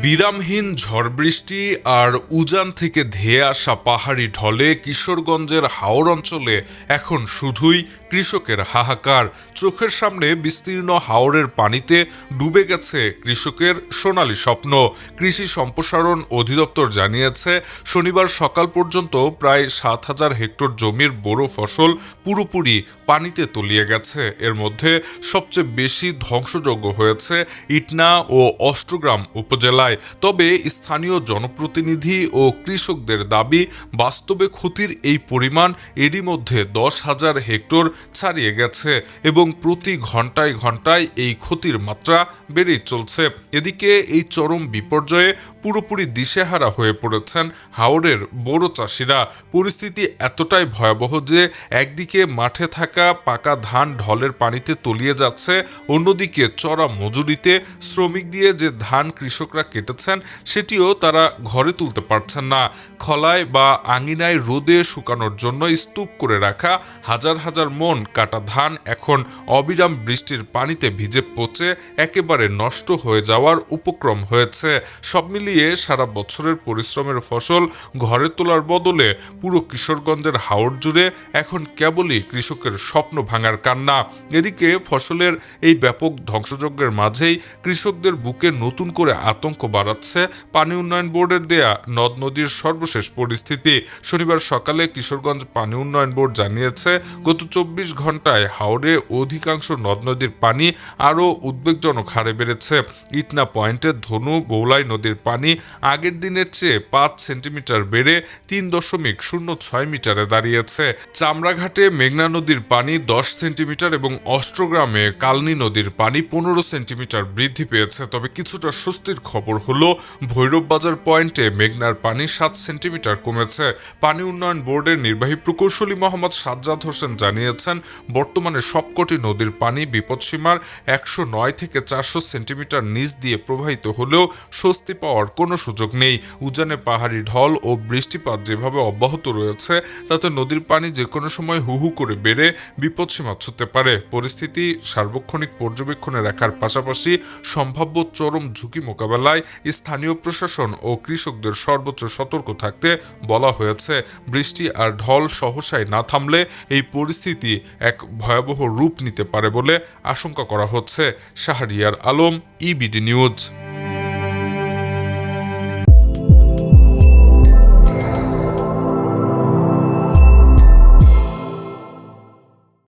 বিরামহীন ঝড় বৃষ্টি আর উজান থেকে ধেয়ে আসা পাহাড়ি ঢলে কিশোরগঞ্জের হাওর অঞ্চলে এখন শুধুই কৃষকের হাহাকার। চোখের সামনে বিস্তীর্ণ হাওরের পানিতে ডুবে গেছে কৃষকের সোনালী স্বপ্ন। কৃষি সম্প্রসারণ অধিদপ্তর জানিয়েছে, শনিবার সকাল পর্যন্ত প্রায় 7,000 হেক্টর জমির বোরো ফসল পুরোপুরি পানিতে তলিয়ে গেছে। এর মধ্যে সবচেয়ে বেশি ধ্বংসযোগ্য হয়েছে ইটনা ও অষ্টগ্রাম উপজেলায়। তবে স্থানীয় জনপ্রতিনিধি ও কৃষকদের দাবি, বাস্তবে ক্ষতির এই পরিমাণ এরই মধ্যে 10,000 হেক্টর ছাড়িয়ে গেছে এবং প্রতি ঘন্টায় ঘন্টায় এই ক্ষতির মাত্রা বেড়েই চলছে। এদিকে এই চরম বিপর্যয়ে পুরোপুরি দিশেহারা হয়ে পড়েছেন হাওরের বড় চাষিরা। পরিস্থিতি এতটাই ভয়াবহ যে একদিকে মাঠে থাকা পাকা ধান ঢলের পানিতে তলিয়ে যাচ্ছে, অন্যদিকে চড়া মজুরিতে শ্রমিক দিয়ে যে ধান কৃষকরা কেটেছেন সেটিও তারা ঘরে তুলতে পারছেন না। খলায় বা আঙিনায় রোদে শুকানোর জন্য স্তূপ করে রাখা হাজার হাজার মন কাটা ধান এখন অবিরাম বৃষ্টির পানিতে ভিজে পচে একেবারে নষ্ট হয়ে যাওয়ার উপক্রম হয়েছে। সব মিলিয়ে সারা বছরের পরিশ্রমের ফসল ঘরে তোলার বদলে পুরো কিশোরগঞ্জের হাওর জুড়ে এখন কেবলই কৃষকের স্বপ্ন ভাঙার কান্না। এদিকে ফসলের এই ব্যাপক ধ্বংসযজ্ঞের মাঝেই কৃষকদের বুকে নতুন করে আতঙ্ক বাড়াচ্ছে পানি উন্নয়ন বোর্ডের দেয়া নদ নদীর সর্বশেষ পরিস্থিতি। শনিবার সকালে কিশোরগঞ্জ পানি উন্নয়ন বোর্ড জানিয়েছে, গত 24 ঘন্টায় হাওরে অধিকাংশ নদ নদীর পানি আরও উদ্বেগজনক হারে বেড়েছে। ইটনা পয়েন্টের ধনু বৌলাই নদীর পানি আগের দিনের চেয়ে 5 সেন্টিমিটার বেড়ে 3.06 মিটারে দাঁড়িয়েছে। চামড়াঘাটে মেঘনা নদীর পানি 10 সেন্টিমিটার এবং অষ্টগ্রামে কালনী নদীর পানি 15 সেন্টিমিটার বৃদ্ধি পেয়েছে। তবে কিছুটা স্বস্তির খবর হলো, ভৈরব বাজার পয়েন্টে মেঘনার পানি 7 সেন্টিমিটার কমেছে। পানি উন্নয়ন বোর্ডের নির্বাহী প্রকৌশলী মোহাম্মদ সাজ্জাদ হোসেন জানিয়েছেন, বর্তমানে সবকটি নদীর পানি বিপদসীমার 109 থেকে 400 সেন্টিমিটার নিচ দিয়ে প্রবাহিত হলেও স্বস্তি পাওয়ার কোনো সুযোগ নেই। উজানে পাহাড়ি ঢল ও বৃষ্টিপাত যেভাবে অব্যাহত রয়েছে, তাতে নদীর পানি যে কোনো সময় হু হু করে বেড়ে বিপদসীমা ছুঁতে পারে। পরিস্থিতি সার্বক্ষণিক পর্যবেক্ষণে রাখার পাশাপাশি সম্ভাব্য চরম ঝুঁকি মোকাবেলায় স্থানীয় প্রশাসন ও কৃষকদের সর্বোচ্চ সতর্ক থাকতে বলা হয়েছে। বৃষ্টি আর ঢল সহসায় না থামলে এই পরিস্থিতি এক ভয়াবহ রূপ নিতে পারে বলে আশঙ্কা করা হচ্ছে। Shahriar Alam, EBD news.